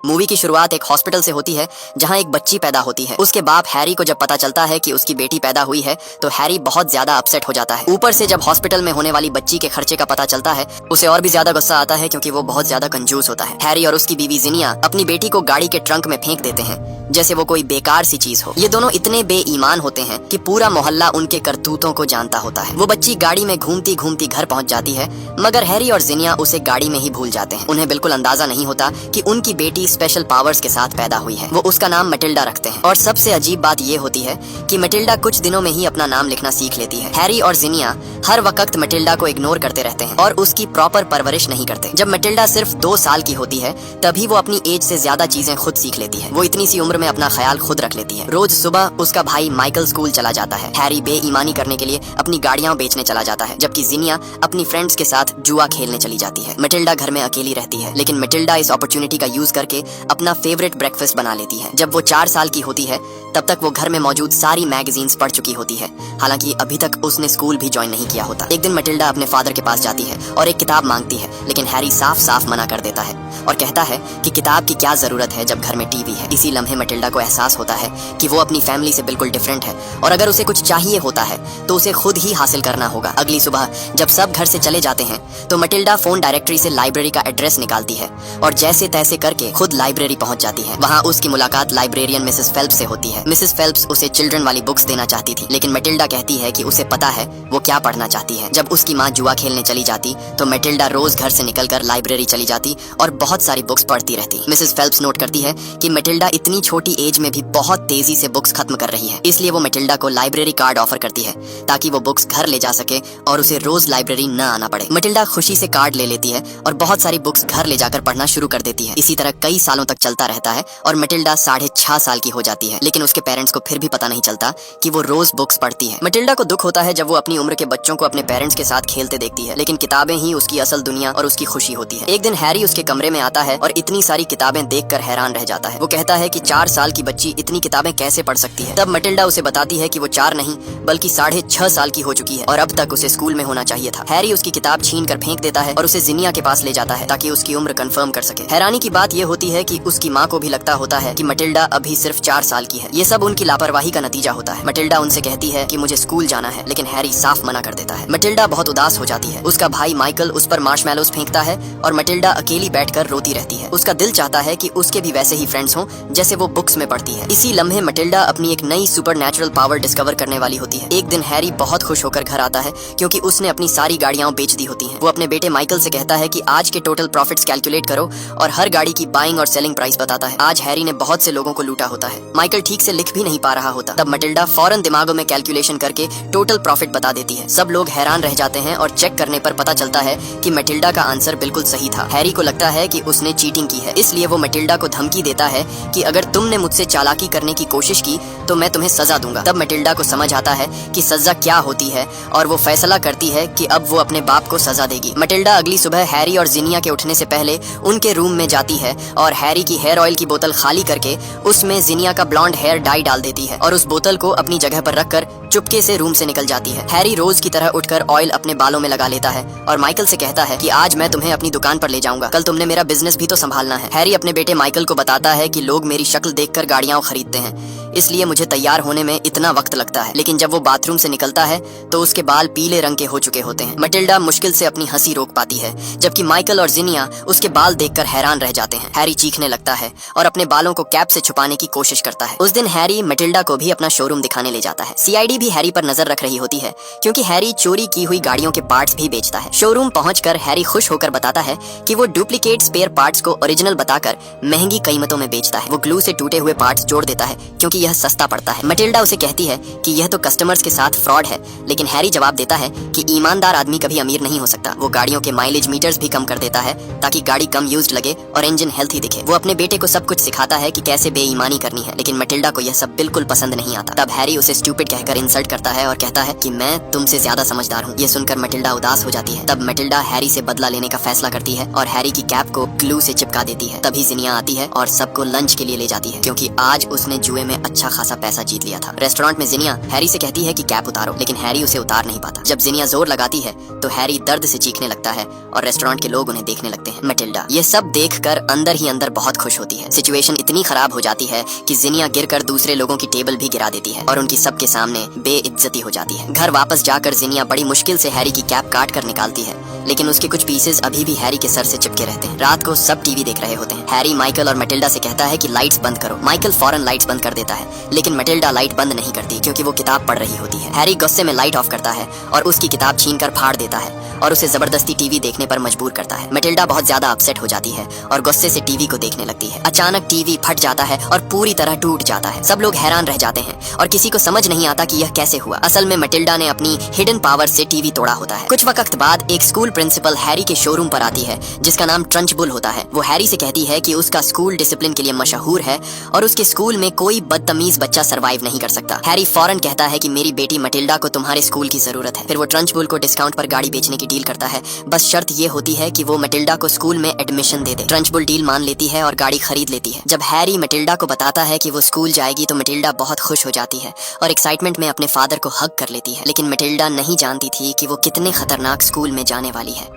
Movie की शुरुआत एक हॉस्पिटल से होती है जहां एक बच्ची पैदा होती है। उसके बाप हैरी को जब पता चलता है कि उसकी बेटी पैदा हुई है तो हैरी बहुत ज्यादा अपसेट हो जाता है। ऊपर से जब हॉस्पिटल में होने वाली बच्ची के खर्चे का पता चलता है उसे और भी ज्यादा गुस्सा आता है क्योंकि वो बहुत ज्यादा कंजूस होता है। हैरी और उसकी बीवी जिनिया अपनी बेटी को गाड़ी के ट्रंक में फेंक देते हैं जैसे वो कोई बेकार सी चीज हो। ये दोनों इतने बेईमान होते हैं कि पूरा मोहल्ला उनके करतूतों को जानता होता है। वो बच्ची गाड़ी में घूमती घूमती घर पहुंच जाती है मगर हैरी और जिनिया उसे गाड़ी में ही भूल जाते हैं। उन्हें बिल्कुल अंदाजा नहीं होता कि उनकी बेटी स्पेशल पावर्स के साथ पैदा हुई है। वो उसका नाम मटिल्डा रखते हैं और सबसे अजीब बात ये होती है कि मटिल्डा कुछ दिनों में ही अपना नाम लिखना सीख लेती है। हैरी और जिनिया हर वक्त मटिल्डा को इग्नोर करते रहते हैं और उसकी प्रॉपर परवरिश नहीं करते। जब मटिल्डा सिर्फ 2 साल की होती है तभी वो अपनी एज से ज्यादा चीजें खुद सीख लेती है। वो इतनी सी उम्र में अपना ख्याल खुद रख लेती है। रोज सुबह उसका भाई माइकल स्कूल चला जाता है। हैरी बेईमानी करने के लिए अपनी गाड़ियां बेचने चला जाता है जबकि जिनिया अपनी फ्रेंड्स के साथ जुआ खेलने चली जाती है। मटिल्डा घर में अकेली रहती है लेकिन मटिल्डा इस अपॉर्चुनिटी का यूज करके अपना फेवरेट ब्रेकफास्ट बना लेती है। जब वो 4 साल की होती है तब तक वो घर में मौजूद सारी मैगजीन्स पढ़ चुकी होती है। हालांकि अभी तक उसने स्कूल भी ज्वाइन नहीं किया होता। एक दिन मटिल्डा अपने फादर के पास जाती है और एक किताब मांगती है लेकिन हैरी साफ साफ मना कर देता है और कहता है कि किताब की क्या जरूरत है जब घर में टीवी है। इसी लम्हे मटिल्डा को एहसास होता है कि वो अपनी फैमिली से बिल्कुल डिफरेंट है और अगर उसे कुछ चाहिए होता है तो उसे खुद ही हासिल करना होगा। अगली सुबह जब सब घर से चले जाते हैं तो मटिल्डा फोन डायरेक्टरी से लाइब्रेरी का एड्रेस निकालती है और जैसे तैसे करके खुद लाइब्रेरी पहुंच जाती है। वहां उसकी मुलाकात लाइब्रेरियन मिसेस फेल्प्स से होती है। मिसेस फेल्प्स उसे चिल्ड्रन वाली बुक्स देना चाहती थी लेकिन मटिल्डा कहती है कि उसे पता है वो क्या पढ़ना चाहती है। जब उसकी माँ जुआ खेलने चली जाती तो मटिल्डा रोज घर से निकलकर लाइब्रेरी चली जाती और बहुत सारी बुक्स पढ़ती रहती। मिसेस फेल्प्स नोट करती है कि मटिल्डा इतनी छोटी एज में भी बहुत तेजी से बुक्स खत्म कर रही है, इसलिए वो मटिल्डा को लाइब्रेरी कार्ड ऑफर करती है ताकि वो बुक्स घर ले जा सके और उसे रोज लाइब्रेरी न आना पड़े। मटिल्डा खुशी से कार्ड ले लेती है और बहुत सारी बुक्स घर ले जाकर पढ़ना शुरू कर देती है। इसी तरह कई सालों तक चलता रहता है और मटिल्डा 6.5 साल की हो जाती है लेकिन उसके पेरेंट्स को फिर भी पता नहीं चलता कि वो रोज बुक्स पढ़ती है। मटिल्डा को दुख होता है जब वो अपनी उम्र के बच्चों को अपने पेरेंट्स के साथ खेलते देखती है लेकिन किताबें ही उसकी असल दुनिया और उसकी खुशी होती है। एक दिन हैरी उसके कमरे में आता है और इतनी सारी किताबें देखकर हैरान रह जाता है। वो कहता है कि 4 साल की बच्ची इतनी किताबें कैसे पढ़ सकती है। तब मटिल्डा उसे बताती है कि वो 4 नहीं बल्कि 6.5 साल की हो चुकी है और अब तक उसे स्कूल में होना चाहिए था। हैरी उसकी किताब छीन कर फेंक देता है और उसे जिनिया के पास ले जाता है ताकि उसकी उम्र कंफर्म कर सके। हैरानी की बात यह होती है कि उसकी माँ को भी लगता होता है कि मटिल्डा अभी सिर्फ 4 साल की है। ये सब उनकी लापरवाही का नतीजा होता है। मटिल्डा उनसे कहती है कि मुझे स्कूल जाना है लेकिन हैरी साफ मना कर देता है। मटिल्डा बहुत उदास हो जाती है। उसका भाई माइकल उस पर मार्शमैलोज फेंकता है और मटिल्डा अकेली बैठकर रोती रहती है। उसका दिल चाहता है कि उसके भी वैसे ही फ्रेंड्स हों जैसे वो बुक्स में पढ़ती है। इसी लम्हे मटिल्डा अपनी एक नई सुपरनैचुरल पावर डिस्कवर करने वाली होती है। एक दिन हैरी बहुत खुश होकर घर आता है क्योंकि उसने अपनी सारी गाड़ियां बेच दी होती हैं। वो अपने बेटे माइकल से कहता है कि आज के टोटल प्रॉफिट्स कैलकुलेट करो और हर गाड़ी की बाइंग और सेलिंग प्राइस बताता है। आज हैरी ने बहुत से लोगों को लूटा होता है। माइकल ठीक से लिख भी नहीं पा रहा होता। तब मटिल्डा फौरन दिमागों में कैलकुलेशन करके टोटल प्रॉफिट बता देती है। सब लोग हैरान रह जाते हैं और चेक करने पर पता चलता है कि मटिल्डा का आंसर बिल्कुल सही था। हैरी को लगता है कि उसने चीटिंग की है, इसलिए वो मटिल्डा को धमकी देता है कि अगर तुमने मुझसे चालाकी करने की कोशिश की तो मैं तुम्हें सजा दूंगा। तब मटिल्डा को समझ आता है कि सजा क्या होती है और वो फैसला करती है कि अब वो अपने बाप को सजा देगी। मटिल्डा अगली सुबह हैरी और जिनिया के उठने से पहले उनके रूम में जाती है और हैरी की हेयर ऑयल की बोतल खाली करके उसमें जिनिया का ब्लॉन्ड हेयर डाई डाल देती है और उस बोतल को अपनी जगह पर रखकर चुपके से रूम से निकल जाती है। हैरी रोज की तरह उठकर ऑयल अपने बालों में लगा लेता है और माइकल से कहता है कि आज मैं तुम्हें अपनी दुकान पर ले जाऊंगा, कल तुमने मेरा बिजनेस भी तो संभालना है। हैरी अपने बेटे माइकल को बताता है कि लोग मेरी शक्ल देखकर गाड़ियां खरीदते हैं इसलिए मुझे तैयार होने में इतना वक्त लगता है। लेकिन जब वो बाथरूम से निकलता है तो उसके बाल पीले रंग के हो चुके होते हैं। मटिल्डा मुश्किल से अपनी हंसी रोक पाती है जबकि माइकल और जिनिया उसके बाल देखकर हैरान रह जाते हैं। हैरी चीखने लगता है और अपने बालों को कैप से छुपाने की कोशिश करता है। उस दिन हैरी मटिल्डा को भी अपना शोरूम दिखाने ले जाता है। सीआईडी भी हैरी पर नजर रख रही होती है क्योंकि हैरी चोरी की हुई गाड़ियों के पार्ट्स भी बेचता है। शोरूम पहुंचकर हैरी खुश होकर बताता है कि वो डुप्लीकेट स्पेयर पार्ट्स को ओरिजिनल बताकर महंगी कीमतों में बेचता है। वो ग्लू से टूटे हुए पार्ट्स जोड़ देता है क्योंकि यह सस्ता पड़ता है। मटिल्डा उसे कहती है कि यह तो कस्टमर्स के साथ फ्रॉड है लेकिन हैरी जवाब देता है कि ईमानदार आदमी कभी अमीर नहीं हो सकता। वो गाड़ियों के माइलेज मीटर्स भी कम कर देता है ताकि गाड़ी कम यूज्ड लगे और इंजन हेल्थी दिखे। वो अपने बेटे को सब कुछ सिखाता है कि कैसे बेईमानी करनी है लेकिन मटिल्डा को यह सब बिल्कुल पसंद नहीं आता। तब हैरी उसे स्टूपिड कहकर इंसल्ट करता है और कहता है कि मैं तुमसे ज्यादा समझदार हूँ। ये सुनकर मटिल्डा उदास हो जाती है। तब मटिल्डा हैरी से बदला लेने का फैसला करती है और हैरी की कैप को ग्लू से चिपका देती है। तभी जिनिया आती है और सबको लंच के लिए ले जाती है क्योंकि आज उसने जुए में अच्छा खासा पैसा जीत लिया था। रेस्टोरेंट में जिनिया हैरी से कहती है कि कैप उतारो, लेकिन हैरी उसे उतार नहीं पाता। जब जिनिया जोर लगाती है तो हैरी दर्द से चीखने लगता है और रेस्टोरेंट के लोग उन्हें देखने लगते हैं। मैटिल्डा ये सब देखकर अंदर ही अंदर बहुत खुश होती है। सिचुएशन इतनी खराब हो जाती है कि जिनिया गिरकर दूसरे लोगों की टेबल भी गिरा देती है और उनकी सबके सामने बेइज्जती हो जाती है। घर वापस जाकर जिनिया बड़ी मुश्किल से हैरी की कैप काट कर निकालती है, लेकिन उसके कुछ पीसेस अभी भी हैरी के सर से चिपके रहते हैं। रात को सब टीवी देख रहे होते हैं। हैरी माइकल और मैटिल्डा से कहता है कि लाइट्स बंद करो। माइकल फौरन लाइट्स बंद कर देता है, लेकिन मैटिल्डा लाइट बंद नहीं करती क्योंकि वो किताब पढ़ रही होती है। हैरी गुस्से में लाइट ऑफ करता है और उसकी किताब छीनकर फाड़ देता है और उसे जबरदस्ती टीवी देखने पर मजबूर करता है। मैटिल्डा बहुत ज्यादा अपसेट हो जाती है और गुस्से से टीवी को देखने लगती है। अचानक टीवी फट जाता है और पूरी तरह टूट जाता है। सब लोग हैरान रह जाते हैं और किसी को समझ नहीं आता कि यह कैसे हुआ। असल में मैटिल्डा ने अपनी हिडन पावर से टीवी तोड़ा होता है। कुछ वक्त बाद एक स्कूल प्रिंसिपल हैरी के शोरूम पर आती है जिसका नाम ट्रंचबुल होता है। वो हैरी से कहती है कि उसका स्कूल डिसिप्लिन के लिए मशहूर है और उसके स्कूल में कोई बदतमीज बच्चा सरवाइव नहीं कर सकता। हैरी फौरन कहता है कि मेरी बेटी मैटिल्डा को तुम्हारे स्कूल की जरूरत है। फिर वो ट्रंचबुल को डिस्काउंट पर गाड़ी बेचने की डील करता है, बस शर्त ये होती है कि वो मैटिल्डा को स्कूल में एडमिशन दे दे। ट्रंचबुल डील मान लेती है और गाड़ी खरीद लेती है। जब हैरी मैटिल्डा को बताता है कि वो स्कूल जाएगी तो मैटिल्डा बहुत खुश हो जाती है और एक्साइटमेंट में अपने फादर को हग कर लेती है। लेकिन मैटिल्डा नहीं जानती थी कि वो कितने खतरनाक स्कूल में जाने वाली है।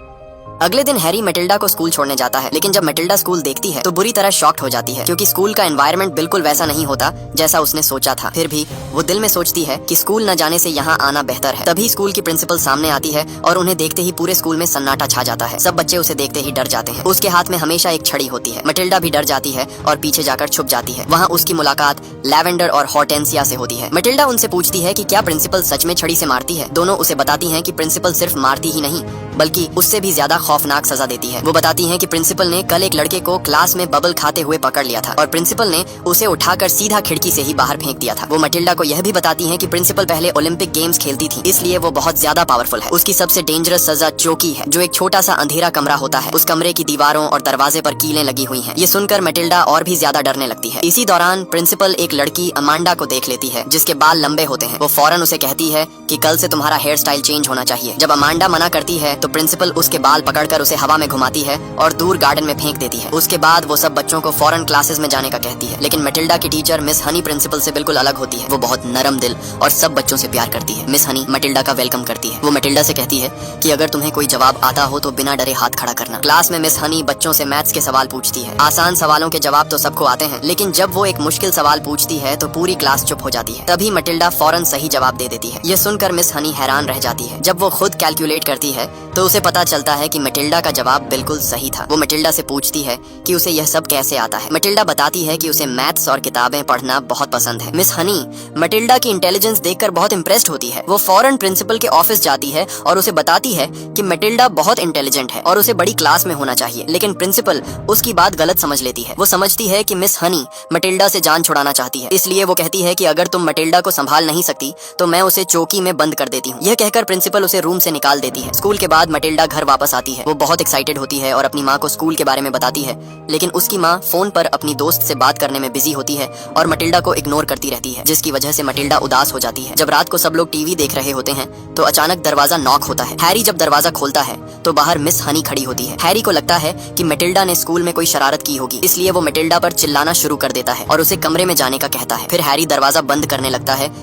अगले दिन हैरी मैटिल्डा को स्कूल छोड़ने जाता है, लेकिन जब मैटिल्डा स्कूल देखती है तो बुरी तरह शॉक्ड हो जाती है क्योंकि स्कूल का एनवायरनमेंट बिल्कुल वैसा नहीं होता जैसा उसने सोचा था। फिर भी वो दिल में सोचती है कि स्कूल न जाने से यहाँ आना बेहतर है। तभी स्कूल की प्रिंसिपल सामने आती है और उन्हें देखते ही पूरे स्कूल में सन्नाटा छा जाता है। सब बच्चे उसे देखते ही डर जाते हैं। उसके हाथ में हमेशा एक छड़ी होती है। मैटिल्डा भी डर जाती है और पीछे जाकर छुप जाती है। वहाँ उसकी मुलाकात लैवेंडर और हॉर्टेंसिया से होती है। मैटिल्डा उनसे पूछती है कि क्या प्रिंसिपल सच में छड़ी से मारती है। दोनों उसे बताती हैं कि प्रिंसिपल सिर्फ मारती ही नहीं बल्कि उससे भी ज्यादा खौफनाक सजा देती है। वो बताती हैं कि प्रिंसिपल ने कल एक लड़के को क्लास में बबल खाते हुए पकड़ लिया था और प्रिंसिपल ने उसे उठाकर सीधा खिड़की से ही बाहर फेंक दिया था। वो मैटिल्डा को यह भी बताती हैं कि प्रिंसिपल पहले ओलंपिक गेम्स खेलती थी, इसलिए वो बहुत ज्यादा पावरफुल है। उसकी सबसे डेंजरस सजा चौकी है, जो एक छोटा सा अंधेरा कमरा होता है। उस कमरे की दीवारों और दरवाजे पर कीलें लगी हुई हैं। ये सुनकर मैटिल्डा और भी ज्यादा डरने लगती है। इसी दौरान प्रिंसिपल एक लड़की अमांडा को देख लेती है जिसके बाल लंबे होते हैं। वो फौरन उसे कहती है कि कल से तुम्हारा हेयर स्टाइल चेंज होना चाहिए। जब अमांडा मना करती है तो प्रिंसिपल उसके बाल पकड़कर उसे हवा में घुमाती है और दूर गार्डन में फेंक देती है। उसके बाद वो सब बच्चों को फौरन क्लासेस में जाने का कहती है। लेकिन मैटिल्डा की टीचर मिस हनी प्रिंसिपल से बिल्कुल अलग होती है। वो बहुत नरम दिल और सब बच्चों से प्यार करती है। मिस हनी मैटिल्डा का वेलकम करती है। वो मैटिल्डा से कहती है कि अगर तुम्हें कोई जवाब आता हो तो बिना डरे हाथ खड़ा करना। क्लास में मिस हनी बच्चों से मैथ्स के सवाल पूछती है। आसान सवालों के जवाब तो सबको आते हैं, लेकिन जब वो एक मुश्किल सवाल पूछती है तो पूरी क्लास चुप हो जाती है। तभी मैटिल्डा फौरन सही जवाब दे देती है। ये सुनकर मिस हनी हैरान रह जाती है। जब वो खुद कैलकुलेट करती है तो उसे पता चलता है कि मैटिल्डा का जवाब बिल्कुल सही था। वो मैटिल्डा से पूछती है कि उसे यह सब कैसे आता है। मैटिल्डा बताती है कि उसे मैथ्स और किताबें पढ़ना बहुत पसंद है। मिस हनी मैटिल्डा की इंटेलिजेंस देखकर बहुत इंप्रेस्ड होती है। वो फौरन प्रिंसिपल के ऑफिस जाती है और उसे बताती है कि मैटिल्डा बहुत इंटेलिजेंट है और उसे बड़ी क्लास में होना चाहिए। लेकिन प्रिंसिपल उसकी बात गलत समझ लेती है। वो समझती है कि मिस हनी मैटिल्डा से जान छुड़ाना चाहती है, इसलिए वो कहती है कि अगर तुम मैटिल्डा को संभाल नहीं सकती तो मैं उसे चौकी में बंद कर देती हूँ। यह कहकर प्रिंसिपल उसे रूम से निकाल देती है। स्कूल के बाद मैटिल्डा घर वापस आती है। वो बहुत एक्साइटेड होती है और अपनी माँ को स्कूल के बारे में बताती है, लेकिन उसकी माँ फोन पर अपनी दोस्त से बात करने में बिजी होती है और मैटिल्डा को इग्नोर करती रहती है, जिसकी वजह से मैटिल्डा उदास हो जाती है। जब रात को सब लोग टीवी देख रहे होते हैं तो अचानक दरवाजा नॉक होता है। हैरी जब दरवाजा खोलता है तो बाहर मिस हनी खड़ी होती है। हैरी को लगता है कि मैटिल्डा ने स्कूल में कोई शरारत की होगी, इसलिए वो मैटिल्डा पर चिल्लाना शुरू कर देता है और उसे कमरे में जाने का कहता है। फिर हैरी दरवाजा बंद करने लगता है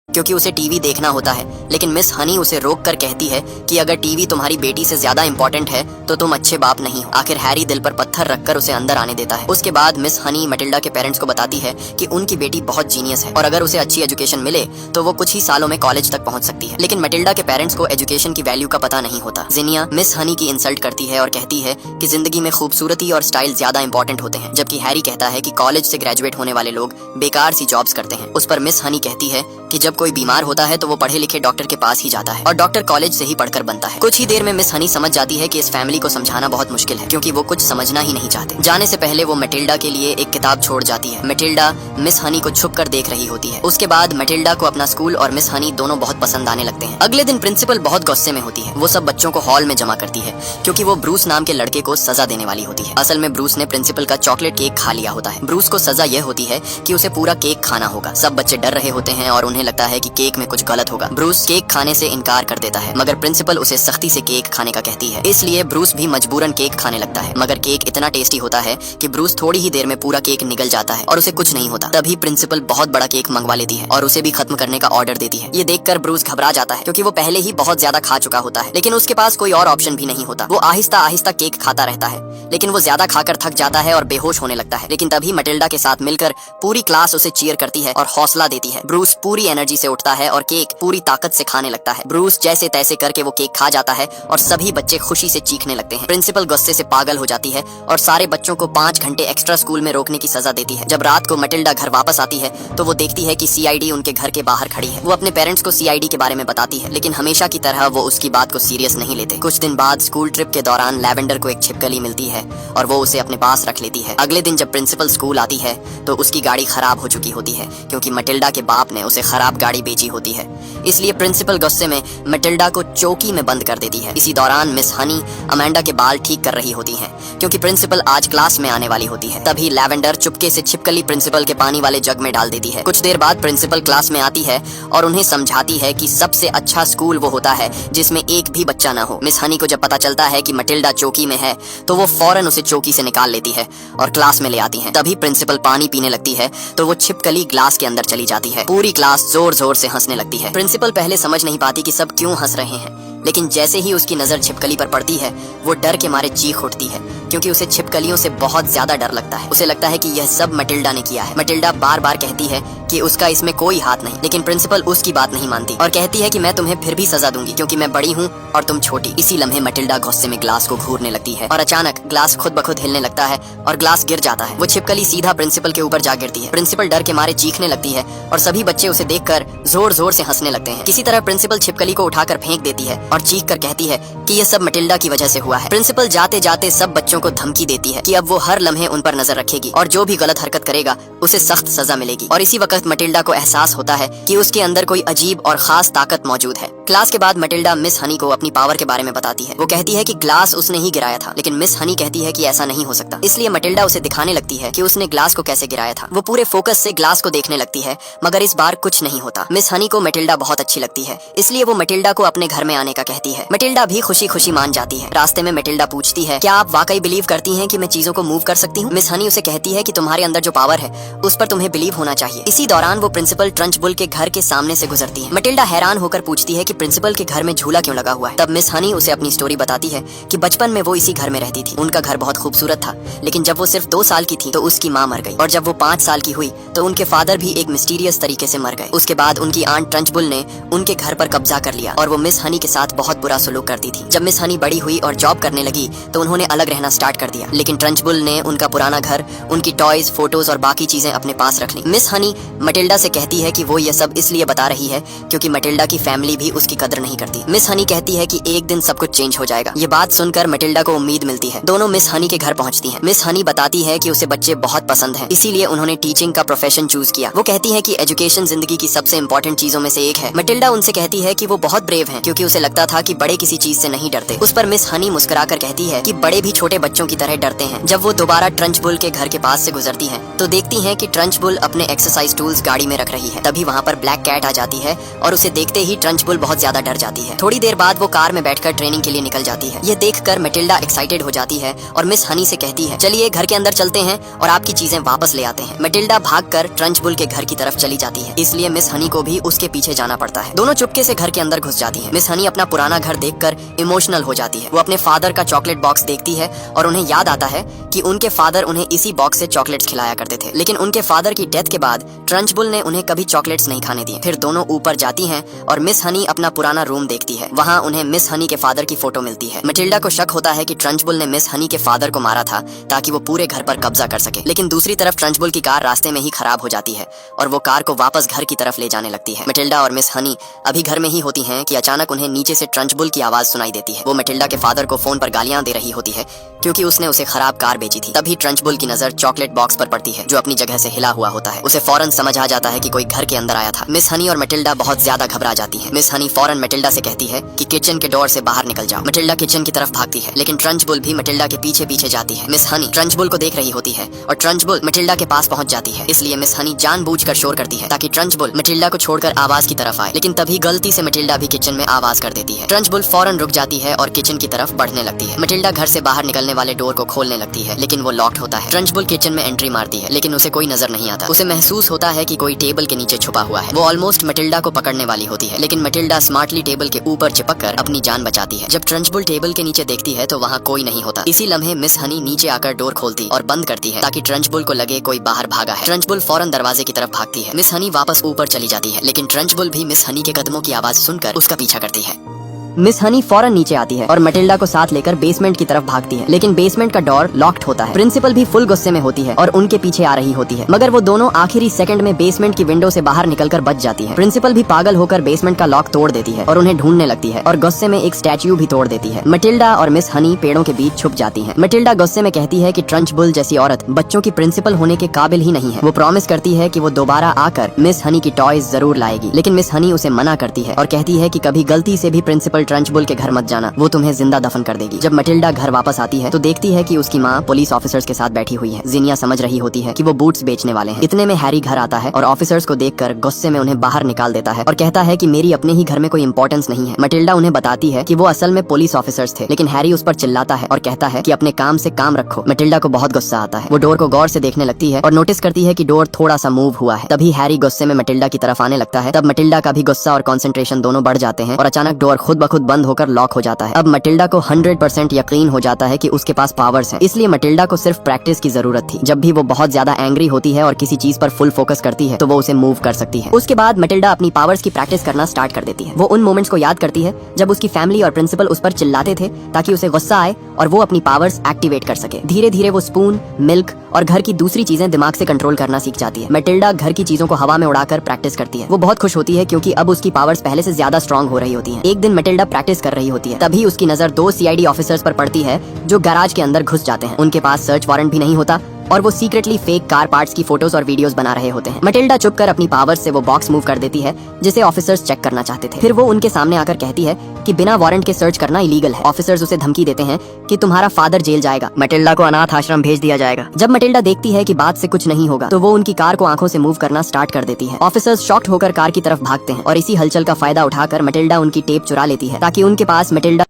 क्योंकि उसे टीवी देखना होता है, लेकिन मिस हनी उसे रोक कर कहती है कि अगर टीवी तुम्हारी बेटी से ज्यादा इंपॉर्टेंट है तो तुम अच्छे बाप नहीं हो। आखिर हैरी दिल पर पत्थर रखकर उसे अंदर आने देता है। उसके बाद मिस हनी मैटिल्डा के पेरेंट्स को बताती है कि उनकी बेटी बहुत जीनियस है और अगर उसे अच्छी एजुकेशन मिले तो वो कुछ ही सालों में कॉलेज तक पहुंच सकती है। लेकिन मैटिल्डा के पेरेंट्स को एजुकेशन की वैल्यू का पता नहीं होता। जिनिया मिस हनी की इंसल्ट करती है और कहती है कि जिंदगी में खूबसूरती और स्टाइल ज्यादा इंपॉर्टेंट होते हैं, जबकि हैरी कहता है कि कॉलेज से ग्रेजुएट होने वाले लोग बेकार सी जॉब्स करते हैं। उस पर मिस हनी कहती है कि जब कोई बीमार होता है तो वो पढ़े लिखे डॉक्टर के पास ही जाता है और डॉक्टर कॉलेज से ही पढ़कर बनता है। कुछ ही देर में मिस हनी समझ जाती है कि इस फैमिली को समझाना बहुत मुश्किल है, क्योंकि वो कुछ समझना ही नहीं चाहते। जाने से पहले वो मैटिल्डा के लिए एक किताब छोड़ जाती है। मैटिल्डा मिस हनी को छुप कर देख रही होती है। उसके बाद मैटिल्डा को अपना स्कूल और मिस हनी दोनों बहुत पसंद आने लगते हैं। अगले दिन प्रिंसिपल बहुत गुस्से में होती है। वो सब बच्चों को हॉल में जमा करती है क्योंकि वो ब्रूस नाम के लड़के को सजा देने वाली होती है। असल में ब्रूस ने प्रिंसिपल का चॉकलेट केक खा लिया होता है। ब्रूस को सजा यह होती है कि उसे पूरा केक खाना होगा। सब बच्चे डर रहे होते हैं और उन्हें लगता है कि केक में कुछ गलत होगा। ब्रूस केक खाने से इनकार कर देता है, मगर प्रिंसिपल उसे सख्ती से केक खाने का कहती है। इसलिए ब्रूस भी मजबूरन केक खाने लगता है, मगर केक इतना टेस्टी होता है कि ब्रूस थोड़ी ही देर में पूरा केक निगल जाता है और उसे कुछ नहीं होता। तभी प्रिंसिपल बहुत बड़ा केक मंगवा लेती है और उसे भी खत्म करने का ऑर्डर देती है। ये देखकर ब्रूस घबरा जाता है, क्योंकि वो पहले ही बहुत ज्यादा खा चुका होता है, लेकिन उसके पास कोई और ऑप्शन भी नहीं होता। वो आहिस्ता आहिस्ता केक खाता रहता है, लेकिन वो ज्यादा खाकर थक जाता है और बेहोश होने लगता है। लेकिन तभी मटिल्डा के साथ मिलकर पूरी क्लास उसे चीयर करती है और हौसला देती है। ब्रूस पूरी एनर्जी से उठता है और केक पूरी ताकत से खाने लगता है। ब्रूस जैसे तैसे करके वो केक खा जाता है और सभी बच्चे खुशी से चीखने लगते हैं। प्रिंसिपल गुस्से से पागल हो जाती है और सारे बच्चों को 5 घंटे एक्स्ट्रा स्कूल में रोकने की सजा देती है। जब रात को मटिल्डा घर वापस आती है तो वो देखती है कि सीआईडी उनके घर के बाहर खड़ी है। वो अपने पेरेंट्स को सीआईडी के बारे में बताती है, लेकिन हमेशा की तरह वो उसकी बात को सीरियस नहीं लेते। कुछ दिन बाद स्कूल ट्रिप के दौरान लैवेंडर को एक छिपकली मिलती है और वो उसे अपने पास रख लेती है। अगले दिन जब प्रिंसिपल स्कूल आती है तो उसकी गाड़ी खराब हो चुकी होती है, क्योंकि मटिल्डा के बाप ने उसे खराब गाड़ी बेची होती है। इसलिए प्रिंसिपल गुस्से में मटिल्डा को चौकी में बंद कर देती है। इसी दौरान मिस हनी अमेंडा के बाल ठीक कर रही होती हैं, क्योंकि प्रिंसिपल आज क्लास में आने वाली होती है। तभी लैवेंडर चुपके से छिपकली प्रिंसिपल के पानी वाले जग में डाल देती है। कुछ देर बाद प्रिंसिपल क्लास में आती है और उन्हें समझाती है कि सबसे अच्छा स्कूल वो होता है जिसमें एक भी बच्चा ना हो। मिस हनी को जब पता चलता है कि मटिल्डा चौकी में है तो वो फौरन उसे चौकी से निकाल लेती है और क्लास में ले आती है। तभी प्रिंसिपल पानी पीने लगती है तो वो छिपकली ग्लास के अंदर चली जाती है। पूरी क्लास जोर जोर से हंसने लगती है। प्रिंसिपल पहले समझ नहीं पाती कि सब क्यों हंस रहे हैं, लेकिन जैसे ही उसकी नजर छिपकली पर पड़ती है वो डर के मारे चीख उठती है, क्योंकि उसे छिपकलियों से बहुत ज्यादा डर लगता है। उसे लगता है कि यह सब मटिल्डा ने किया है। मटिल्डा बार बार कहती है कि उसका इसमें कोई हाथ नहीं, लेकिन प्रिंसिपल उसकी बात नहीं मानती और कहती है कि मैं तुम्हें फिर भी सजा दूंगी, क्योंकि मैं बड़ी हूँ और तुम छोटी। इसी लम्हे मटिल्डा गुस्से में ग्लास को घूरने लगती है और अचानक ग्लास खुद ब खुद हिलने लगता है और ग्लास गिर जाता है। वो छिपकली सीधा प्रिंसिपल के ऊपर जा गिरती है। प्रिंसिपल डर के मारे चीखने लगती है और सभी बच्चे उसे देखकर जोर जोर से हंसने लगते हैं। किसी तरह प्रिंसिपल छिपकली को उठाकर फेंक देती है और चीख कर कहती है कि यह सब मटिल्डा की वजह से हुआ है। प्रिंसिपल जाते जाते सब बच्चों को धमकी देती है कि अब वो हर लम्हे उन पर नजर रखेगी और जो भी गलत हरकत करेगा उसे सख्त सजा मिलेगी। और इसी वक्त मटिल्डा को एहसास होता है कि उसके अंदर कोई अजीब और खास ताकत मौजूद है। क्लास के बाद मटिल्डा मिस हनी को अपनी पावर के बारे में बताती है। वो कहती है कि ग्लास उसने ही गिराया था, लेकिन मिस हनी कहती है कि ऐसा नहीं हो सकता। इसलिए मटिल्डा उसे दिखाने लगती है कि उसने ग्लास को कैसे गिराया था। वो पूरे फोकस से ग्लास को देखने लगती है, मगर इस बार कुछ नहीं होता। मिस हनी को मटिल्डा बहुत अच्छी लगती है, इसलिए वो मटिल्डा को अपने घर में आने का कहती है। मटिल्डा भी खुशी खुशी मान जाती है। रास्ते में मटिल्डा पूछती है, क्या आप वाकई बिलीव करती हैं कि मैं चीजों को मूव कर सकती हूँ? मिस हनी उसे कहती है कि तुम्हारे अंदर जो पावर है उस पर तुम्हें बिलीव होना चाहिए। इसी दौरान वो प्रिंसिपल ट्रंचबुल के घर के सामने से गुजरती है। मटिल्डा हैरान होकर पूछती है कि प्रिंसिपल के घर में झूला क्यों लगा हुआ है। तब मिस हनी उसे अपनी स्टोरी बताती है कि बचपन में वो इसी घर में रहती थी। उनका घर बहुत खूबसूरत था, लेकिन जब वो सिर्फ 2 साल की थी तो उसकी माँ मर गई, और जब वो 5 साल की हुई तो उनके फादर भी एक मिस्टीरियस तरीके से मर गए। उसके बाद उनकी आंट ट्रंचबुल ने उनके घर पर कब्जा कर लिया और वो मिस हनी के साथ बहुत बुरा सलूक करती थी। जब मिस हनी बड़ी हुई और जॉब करने लगी तो उन्होंने अलग रहना स्टार्ट कर दिया, लेकिन ट्रंचबुल ने उनका पुराना घर, उनकी टॉयज, फोटोज और बाकी चीजें अपने पास रख ली। मिस हनी मटिल्डा से कहती है कि वो ये सब इसलिए बता रही है क्योंकि मटिल्डा की फैमिली भी उसकी कदर नहीं करती। मिस हनी कहती है कि एक दिन सब कुछ चेंज हो जाएगा। ये बात सुनकर मटिल्डा को उम्मीद मिलती है। दोनों मिस हनी के घर पहुंचती हैं। मिस हनी बताती है कि उसे बच्चे बहुत पसंद हैं, इसीलिए उन्होंने टीचिंग का प्रोफेशन चूज किया। वो कहती है कि एजुकेशन जिंदगी की सबसे इंपॉर्टेंट चीजों में से एक है। मटिल्डा उनसे कहती है कि वो बहुत ब्रेव हैं, क्योंकि उसे लगता था कि बड़े किसी चीज से नहीं डरते। उस पर मिस हनी मुस्कुराकर कहती है कि बड़े भी छोटे बच्चों की तरह डरते हैं। जब वो दोबारा ट्रंचबुल के घर के पास से गुजरती हैं, तो देखती हैं कि ट्रंचबुल अपने एक्सरसाइज टूल्स गाड़ी में रख रही है। तभी वहाँ पर ब्लैक कैट आ जाती है और उसे देखते ही ट्रंचबुल बहुत ज्यादा डर जाती है। थोड़ी देर बाद वो कार में बैठकर ट्रेनिंग के लिए निकल जाती है। ये देखकर मटिल्डा एक्साइटेड हो जाती है और मिस हनी से कहती है, चलिए घर के अंदर चलते हैं और आपकी चीजें वापस ले आते हैं। मटिल्डा भागकर ट्रंचबुल के घर की तरफ चली जाती है, इसलिए मिस हनी को भी उसके पीछे जाना पड़ता है। दोनों चुपके से घर के अंदर घुस जाती है। मिस हनी अपना पुराना घर देखकर इमोशनल हो जाती है। वो अपने फादर का चॉकलेट बॉक्स देखती है और उन्हें याद आता है कि उनके फादर उन्हें इसी बॉक्स से चॉकलेट्स खिलाया करते थे, लेकिन उनके फादर की डेथ के बाद ट्रंचबुल ने उन्हें कभी चॉकलेट्स नहीं खाने दिए। फिर दोनों ऊपर जाती हैं और मिस हनी अपना पुराना रूम देखती है। वहाँ उन्हें मिस हनी के फादर की फोटो मिलती है। मटिल्डा को शक होता है कि ट्रंचबुल ने मिस हनी के फादर को मारा था ताकि वो पूरे घर पर कब्जा कर सके, लेकिन दूसरी तरफ ट्रंचबुल की कार रास्ते में ही खराब हो जाती है और वो कार को वापस घर की तरफ ले जाने लगती है। मटिल्डा और मिस हनी अभी घर में ही होती हैं कि अचानक उन्हें नीचे से ट्रंचबुल की आवाज सुनाई देती है। वो मैटिल्डा के फादर को फोन पर गालियां दे रही होती है क्योंकि उसने उसे खराब कार बेची थी। तभी ट्रंचबुल की नजर चॉकलेट बॉक्स पर पड़ती है जो अपनी जगह से हिला हुआ होता है। उसे फौरन समझ आ जाता है कि कोई घर के अंदर आया था। मिस हनी और मैटिल्डा बहुत ज्यादा घबरा जाती है। मिस हनी फौरन मैटिल्डा से कहती है कि किचन के डोर से बाहर निकल जाओ। मैटिल्डा किचन की तरफ भागती है, लेकिन ट्रंचबुल भी मैटिल्डा के पीछे पीछे जाती है। मिस हनी ट्रंचबुल को देख रही होती है और ट्रंचबुल मैटिल्डा के पास पहुंच जाती है। इसलिए मिस हनी जानबूझकर शोर करती है ताकि ट्रंचबुल मैटिल्डा को छोड़कर आवाज की तरफ आए, लेकिन तभी गलती से मैटिल्डा भी किचन में आवाज कर देती है। ट्रंचबुल फौरन रुक जाती है और किचन की तरफ बढ़ने लगती है। मैटिल्डा घर से बाहर निकलने वाले डोर को खोलने लगती है, लेकिन वो लॉक्ड होता है। ट्रंचबुल किचन में एंट्री मारती है, लेकिन उसे कोई नजर नहीं आता। उसे महसूस होता है कि कोई टेबल के नीचे छुपा हुआ है। वो ऑलमोस्ट मैटिल्डा को पकड़ने वाली होती है, लेकिन मैटिल्डा स्मार्टली टेबल के ऊपर चिपककर अपनी जान बचाती है। जब ट्रंचबुल टेबल के नीचे देखती है तो वहाँ कोई नहीं होता। इसी लम्हे मिस हनी नीचे आकर डोर खोलती और बंद करती है ताकि ट्रंचबुल को लगे कोई बाहर भागा है। ट्रंचबुल फौरन दरवाजे की तरफ भागती है। मिस हनी वापस ऊपर चली जाती है, लेकिन ट्रंचबुल भी मिस हनी के कदमों की आवाज सुनकर उसका पीछा करती है। मिस हनी फौरन नीचे आती है और मैटिल्डा को साथ लेकर बेसमेंट की तरफ भागती है, लेकिन बेसमेंट का डोर लॉक्ड होता है। प्रिंसिपल भी फुल गुस्से में होती है और उनके पीछे आ रही होती है, मगर वो दोनों आखिरी सेकंड में बेसमेंट की विंडो से बाहर निकलकर बच जाती है। प्रिंसिपल भी पागल होकर बेसमेंट का लॉक तोड़ देती है और उन्हें ढूंढने लगती है और गुस्से में एक स्टैच्यू भी तोड़ देती है। मैटिल्डा और मिस हनी पेड़ों के बीच छुप जाती है। मैटिल्डा गुस्से में कहती है कि ट्रंचबुल जैसी औरत बच्चों की प्रिंसिपल होने के काबिल ही नहीं है। वो प्रॉमिस करती है कि वो दोबारा आकर मिस हनी की टॉयज जरूर लाएगी, लेकिन मिस हनी उसे मना करती है और कहती है कि कभी गलती से भी प्रिंसिपल ट्रंचबुल के घर मत जाना, वो तुम्हें जिंदा दफन कर देगी। जब मैटिल्डा घर वापस आती है तो देखती है कि उसकी माँ पुलिस ऑफिसर्स के साथ बैठी हुई है। जिनिया समझ रही होती है कि वो बूट्स बेचने वाले हैं। इतने में हैरी घर आता है और ऑफिसर्स को देखकर गुस्से में उन्हें बाहर निकाल देता है और कहता है कि मेरी अपने ही घर में कोई इंपॉर्टेंस नहीं है। मैटिल्डा उन्हें बताती है कि वो असल में पुलिस ऑफिसर्स थे, लेकिन हैरी उस पर चिल्लाता है और कहता है कि अपने काम से काम रखो। मैटिल्डा को बहुत गुस्सा आता है। वो डोर को गौर से देखने लगती है और नोटिस करती है कि डोर थोड़ा सा मूव हुआ है। तभी हैरी गुस्से में मैटिल्डा की तरफ आने लगता है। तब मैटिल्डा का भी गुस्सा और कंसंट्रेशन दोनों बढ़ जाते हैं और अचानक डोर खुद ब खुद बंद होकर लॉक हो जाता है। अब मैटिल्डा को 100% यकीन हो जाता है कि उसके पास पावर्स हैं, इसलिए मैटिल्डा को सिर्फ प्रैक्टिस की जरूरत थी। जब भी वो बहुत ज्यादा एंग्री होती है और किसी चीज पर फुल फोकस करती है तो वो उसे मूव कर सकती है। उसके बाद मैटिल्डा अपनी पावर्स की प्रैक्टिस करना स्टार्ट कर देती है। वो उन मोमेंट्स को याद करती है जब उसकी फैमिली और प्रिंसिपल उस पर चिल्लाते थे ताकि उसे गुस्सा आए और वो अपनी पावर्स एक्टिवेट कर सके। धीरे धीरे वो स्पून, मिल्क और घर की दूसरी चीजें दिमाग से कंट्रोल करना सीख जाती है। मैटिल्डा घर की चीजों को हवा में उड़ाकर प्रैक्टिस करती है। वो बहुत खुश होती है क्योंकि अब उसकी पावर्स पहले से ज्यादा स्ट्रांग हो रही होती हैं। एक दिन मैटिल्डा प्रैक्टिस कर रही होती है, तभी उसकी नजर 2 CID ऑफिसर्स पर पड़ती है जो गैराज के अंदर घुस जाते हैं। उनके पास सर्च वारंट भी नहीं होता और वो सीक्रेटली फेक कार पार्ट्स की फोटोज और वीडियोस बना रहे होते हैं। मैटिल्डा चुपकर अपनी पावर्स से वो बॉक्स मूव कर देती है जिसे ऑफिसर्स चेक करना चाहते थे। फिर वो उनके सामने आकर कहती है कि बिना वारंट के सर्च करना इलीगल है। ऑफिसर्स उसे धमकी देते हैं कि तुम्हारा फादर जेल जाएगा, मैटिल्डा को अनाथ आश्रम भेज दिया जाएगा। जब मैटिल्डा देखती है कि बात से कुछ नहीं होगा तो वो उनकी कार को आंखों से मूव करना स्टार्ट कर देती है। ऑफिसर्स शॉक्ड होकर कार की तरफ भागते हैं और इसी हलचल का फायदा उठाकर मैटिल्डा उनकी टेप चुरा लेती है ताकि उनके पास मैटिल्डा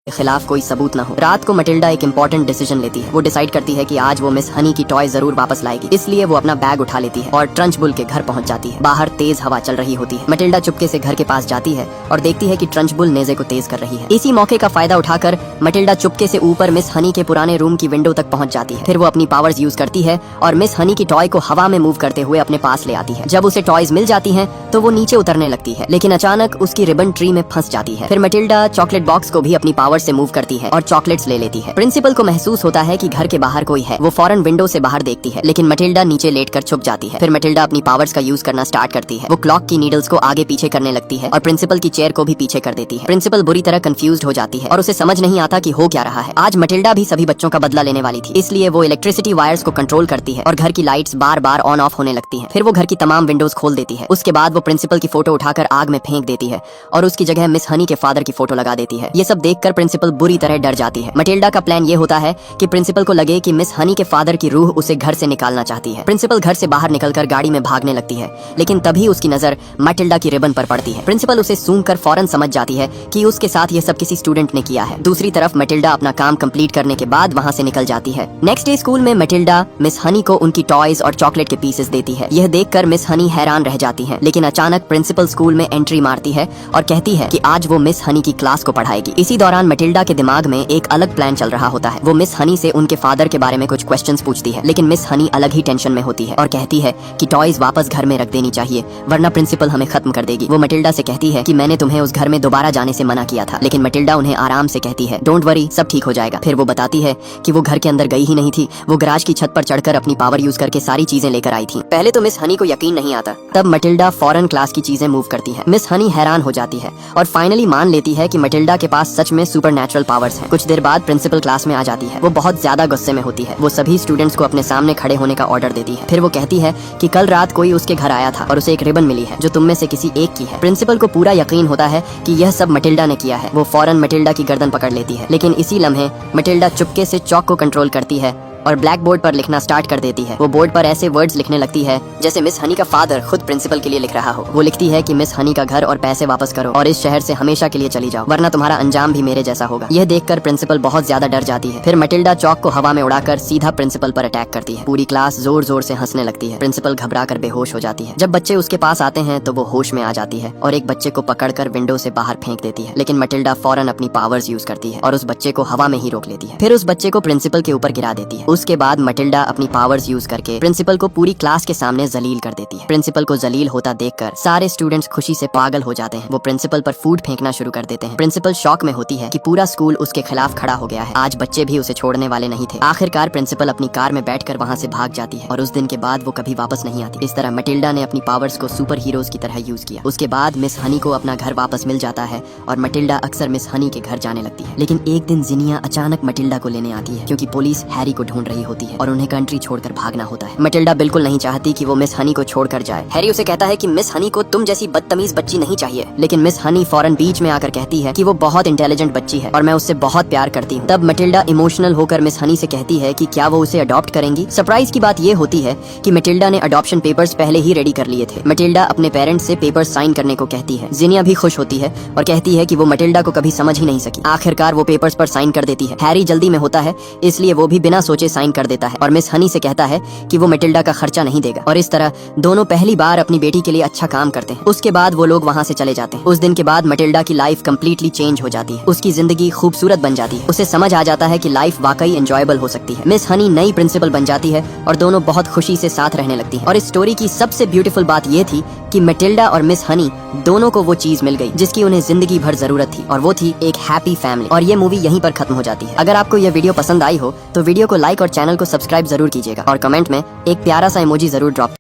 के खिलाफ कोई सबूत न हो। रात को मैटिल्डा एक इम्पोर्टेंट डिसीजन लेती है। वो डिसाइड करती है कि आज वो मिस हनी की टॉय जरूर वापस लाएगी, इसलिए वो अपना बैग उठा लेती है और ट्रंचबुल के घर पहुंच जाती है। बाहर तेज हवा चल रही होती है। मैटिल्डा चुपके से घर के पास जाती है और देखती है कि ट्रंचबुल नेज़े को तेज कर रही है। इसी मौके का फायदा उठाकर मैटिल्डा चुपके से ऊपर मिस हनी के पुराने रूम की विंडो तक पहुंच जाती है। फिर वो अपनी पावर्स यूज करती है और मिस हनी की टॉय को हवा में मूव करते हुए अपने पास ले आती है। जब उसे टॉयज मिल जाती हैं तो वो नीचे उतरने लगती है, लेकिन अचानक उसकी रिबन ट्री में फंस जाती है। फिर मैटिल्डा चॉकलेट बॉक्स को भी अपनी पावर से मूव करती है और चॉकलेट्स ले लेती है। प्रिंसिपल को महसूस होता है कि घर के बाहर कोई है। वो फौरन विंडो से बाहर देखती है, लेकिन मैटिल्डा नीचे लेटकर छुप जाती है। फिर मैटिल्डा अपनी पावर्स का यूज करना स्टार्ट करती है। वो क्लॉक की नीडल्स को आगे पीछे करने लगती है और प्रिंसिपल की चेयर को भी पीछे कर देती है। प्रिंसिपल बुरी तरह कंफ्यूज्ड हो जाती है और उसे समझ नहीं आता कि हो क्या रहा है। आज मैटिल्डा भी सभी बच्चों का बदला लेने वाली थी, इसलिए वो इलेक्ट्रिसिटी वायर्स को कंट्रोल करती है और घर की lights bar bar on off होने लगती है। फिर वो घर की तमाम विंडोज खोल देती है। उसके बाद वो प्रिंसिपल की फोटो उठाकर आग में फेंक देती है और उसकी जगह मिस हनी के फादर की फोटो लगा देती है। ये सब देखकर प्रिंसिपल बुरी तरह डर जाती है। मैटिल्डा का प्लान ये होता है कि प्रिंसिपल को लगे कि मिस हनी के फादर की रूह उसे घर से निकालना चाहती है। प्रिंसिपल घर से बाहर निकलकर गाड़ी में भागने लगती है, लेकिन तभी उसकी नजर मैटिल्डा की रिबन पर पड़ती है। प्रिंसिपल उसे सूंघकर फौरन समझ जाती है कि उसके साथ ये सब किसी स्टूडेंट ने किया है। दूसरी तरफ मैटिल्डा अपना काम कंप्लीट करने के बाद वहाँ से निकल जाती है। नेक्स्ट डे स्कूल में मैटिल्डा मिस हनी को उनकी टॉयज और चॉकलेट के पीसेस देती है। यह देखकर मिस हनी हैरान रह जाती है, लेकिन अचानक प्रिंसिपल स्कूल में एंट्री मारती है और कहती है कि आज वो मिस हनी की क्लास को पढ़ाएगी। इसी दौरान मटिल्डा के दिमाग में एक अलग प्लान चल रहा होता है। वो मिस हनी से उनके फादर के बारे में कुछ क्वेश्चंस पूछती है, लेकिन मिस हनी अलग ही टेंशन में होती है और कहती है कि टॉयज वापस घर में रख देनी चाहिए वरना प्रिंसिपल हमें खत्म कर देगी। वो मटिल्डा से कहती है कि मैंने तुम्हें उस घर में दोबारा जाने से मना किया था, लेकिन मटिल्डा उन्हें आराम से कहती है डोंट वरी, सब ठीक हो जाएगा। फिर वो बताती है कि वो घर के अंदर गई ही नहीं थी, वो गराज की छत पर चढ़कर अपनी पावर यूज करके सारी चीजें लेकर आई थी। पहले तो मिस हनी को यकीन नहीं आता, तब मटिल्डा फौरन क्लास की चीजें मूव करती है। मिस हनी हैरान हो जाती है और फाइनली मान लेती है कि मटिल्डा के पास सच में सुपरनैचुरल पावर्स हैं। कुछ देर बाद प्रिंसिपल क्लास में आ जाती है। वो बहुत ज्यादा गुस्से में होती है। वो सभी स्टूडेंट्स को अपने सामने खड़े होने का ऑर्डर देती है। फिर वो कहती है कि कल रात कोई उसके घर आया था और उसे एक रिबन मिली है जो तुम में से किसी एक की है। प्रिंसिपल को पूरा यकीन होता है कि यह सब मटिल्डा ने किया है। वो फौरन मटिल्डा की गर्दन पकड़ लेती है, लेकिन इसी लम्हे मटिल्डा चुपके से चौक को कंट्रोल करती है और ब्लैक बोर्ड पर लिखना स्टार्ट कर देती है। वो बोर्ड पर ऐसे वर्ड्स लिखने लगती है जैसे मिस हनी का फादर खुद प्रिंसिपल के लिए लिख रहा हो। वो लिखती है कि मिस हनी का घर और पैसे वापस करो और इस शहर से हमेशा के लिए चली जाओ, वरना तुम्हारा अंजाम भी मेरे जैसा होगा। यह देखकर प्रिंसिपल बहुत ज्यादा डर जाती है। फिर मटिल्डा चौक को हवा में उड़ाकर सीधा प्रिंसिपल पर अटैक करती है। पूरी क्लास जोर जोर से हंसने लगती है। प्रिंसिपल घबरा कर बेहोश हो जाती है। जब बच्चे उसके पास आते हैं तो वो होश में आ जाती है और एक बच्चे को पकड़कर विंडो से बाहर फेंक देती है, लेकिन मटिल्डा फौरन अपनी पावर्स यूज करती है और उस बच्चे को हवा में ही रोक लेती है। फिर उस बच्चे को प्रिंसिपल के ऊपर गिरा देती है। उसके बाद मटिल्डा अपनी पावर्स यूज करके प्रिंसिपल को पूरी क्लास के सामने जलील कर देती है। प्रिंसिपल को जलील होता देखकर सारे स्टूडेंट्स खुशी से पागल हो जाते हैं। वो प्रिंसिपल पर फूड फेंकना शुरू कर देते हैं। प्रिंसिपल शॉक में होती है कि पूरा स्कूल उसके खिलाफ खड़ा हो गया है। आज बच्चे भी उसे छोड़ने वाले नहीं थे। आखिरकार प्रिंसिपल अपनी कार में बैठकर वहाँ से भाग जाती है और उस दिन के बाद वो कभी वापस नहीं आती। इस तरह मटिल्डा ने अपनी पावर्स को सुपर हीरोज की तरह यूज किया। उसके बाद मिस हनी को अपना घर वापस मिल जाता है और मटिल्डा अक्सर मिस हनी के घर जाने लगती है। लेकिन एक दिन जिनिया अचानक मटिल्डा को लेने आती है क्योंकि पुलिस हैरी को ढूंढ रही होती है और उन्हें कंट्री छोड़कर भागना होता है। मटिल्डा बिल्कुल नहीं चाहती कि वो मिस हनी को छोड़कर जाए। हैरी उसे कहता है कि मिस हनी को तुम जैसी बदतमीज बच्ची नहीं चाहिए, लेकिन मिस हनी फौरन बीच में आकर कहती है कि वो बहुत इंटेलिजेंट बच्ची है और मैं उससे बहुत प्यार करती हूँ। तब मटिल्डा इमोशनल होकर मिस हनी से कहती है कि क्या वो उसे अडॉप्ट करेंगी। सरप्राइज की बात ये होती है कि मटिल्डा ने अडॉप्शन पेपर्स पहले ही रेडी कर लिए थे। मटिल्डा अपने पेरेंट्स से पेपर्स साइन करने को कहती है। जिनिया भी खुश होती है और कहती है कि वो मटिल्डा को कभी समझ ही नहीं सकी। आखिरकार वो पेपर्स पर साइन कर देती है। हैरी जल्दी में होता है इसलिए वो भी बिना सोचे साइन कर देता है और मिस हनी से कहता है कि वो मटिल्डा का खर्चा नहीं देगा और इस तरह दोनों पहली बार अपनी बेटी के लिए अच्छा काम करते हैं। उसके बाद वो लोग वहाँ से चले जाते हैं। उस दिन के बाद मटिल्डा की लाइफ कम्प्लीटली चेंज हो जाती है। उसकी जिंदगी खूबसूरत बन जाती है। उसे समझ आ जाता है कि लाइफ वाकई एंजॉयबल हो सकती है। मिस हनी नई प्रिंसिपल बन जाती है और दोनों बहुत खुशी से साथ रहने लगती है। और इस स्टोरी की सबसे ब्यूटीफुल बात ये थी कि मटिल्डा और मिस हनी दोनों को वो चीज मिल गई जिसकी उन्हें जिंदगी भर जरूरत थी और वो थी एक हैप्पी फैमिली। और ये मूवी यहीं पर खत्म हो जाती है। अगर आपको यह वीडियो पसंद आई हो तो वीडियो को लाइक और चैनल को सब्सक्राइब जरूर कीजिएगा और कमेंट में एक प्यारा सा इमोजी जरूर ड्रॉप